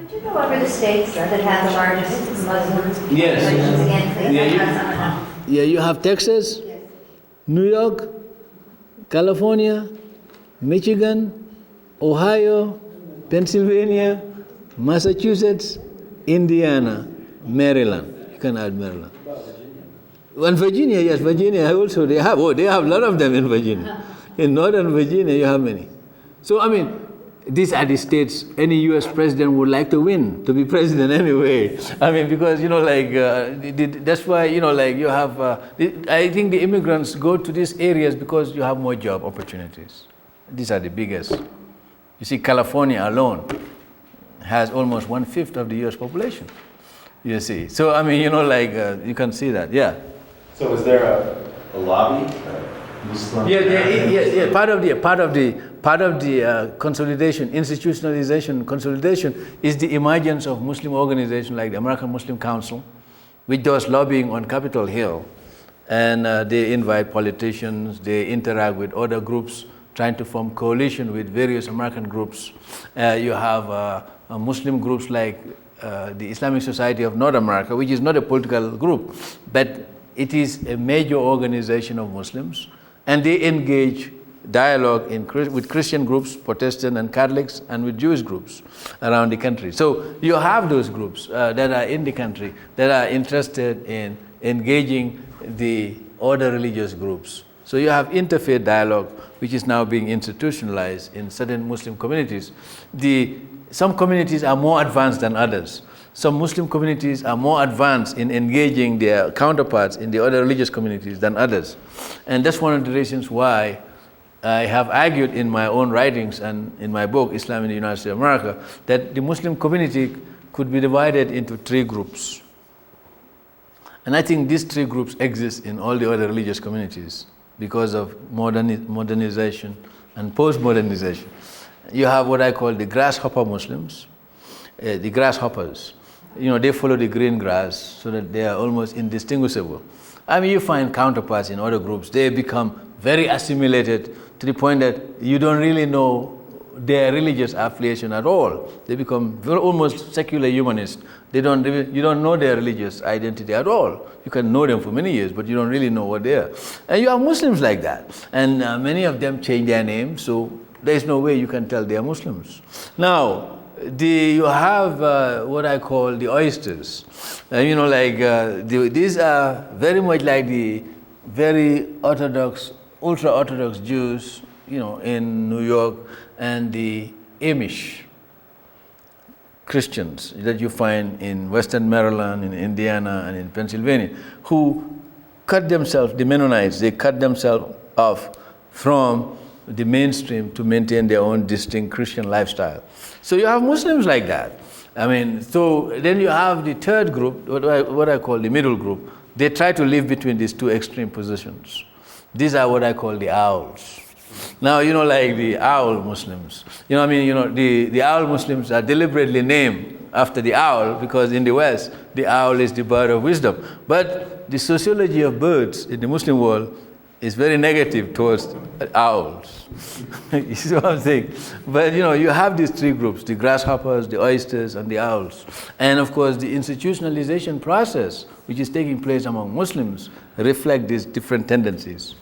Would you go over the states that have the largest Muslim Yes. populations again, please? Yeah, I you- have some of them. Yeah, you have Texas, Yes. New York, California, Michigan, Ohio, Pennsylvania, Massachusetts, Indiana, Maryland. You can add Maryland. And Virginia, yes, Virginia also, they have a lot of them in Virginia. In Northern Virginia, you have many. So, I mean, these are the states any U.S. president would like to win, to be president anyway. I mean, because, that's why, you have, I think the immigrants go to these areas because you have more job opportunities. These are the biggest. You see, California alone has almost 1/5 of the U.S. population. You see. So, I mean, you can see that, yeah. So is there a lobby? Muslim Yeah. Part of the consolidation, institutionalization, consolidation is the emergence of Muslim organizations like the American Muslim Council, which does lobbying on Capitol Hill, and they invite politicians, they interact with other groups, trying to form coalition with various American groups. You have Muslim groups like the Islamic Society of North America, which is not a political group, but it is a major organization of Muslims, and they engage dialogue with Christian groups, Protestant and Catholics, and with Jewish groups around the country. So you have those groups that are in the country that are interested in engaging the other religious groups. So you have interfaith dialogue, which is now being institutionalized in certain Muslim communities. Some communities are more advanced than others. Some Muslim communities are more advanced in engaging their counterparts in the other religious communities than others. And that's one of the reasons why I have argued in my own writings and in my book, Islam in the United States of America, that the Muslim community could be divided into 3 groups. And I think these 3 groups exist in all the other religious communities because of modernization and post-modernization. You have what I call the grasshopper Muslims, the grasshoppers. They follow the green grass so that they are almost indistinguishable. I mean, you find counterparts in other groups. They become very assimilated to the point that you don't really know their religious affiliation at all. They become almost secular humanists. You don't know their religious identity at all. You can know them for many years, but you don't really know what they are. And you have Muslims like that. And many of them change their names, so there's no way you can tell they are Muslims. Now, you have what I call the oysters. These are very much like the very orthodox, ultra-orthodox Jews, in New York, and the Amish Christians that you find in Western Maryland, in Indiana, and in Pennsylvania, who cut themselves, the Mennonites, they cut themselves off from the mainstream to maintain their own distinct Christian lifestyle. So you have Muslims like that. I mean, so then you have the third group, what I call the middle group. They try to live between these 2 extreme positions. These are what I call the owls. Now, like the owl Muslims. The owl Muslims are deliberately named after the owl because in the West, the owl is the bird of wisdom. But the sociology of birds in the Muslim world is very negative towards owls. You see what I'm saying? But you have these 3 groups, the grasshoppers, the oysters, and the owls. And of course, the institutionalization process, which is taking place among Muslims, reflect these different tendencies.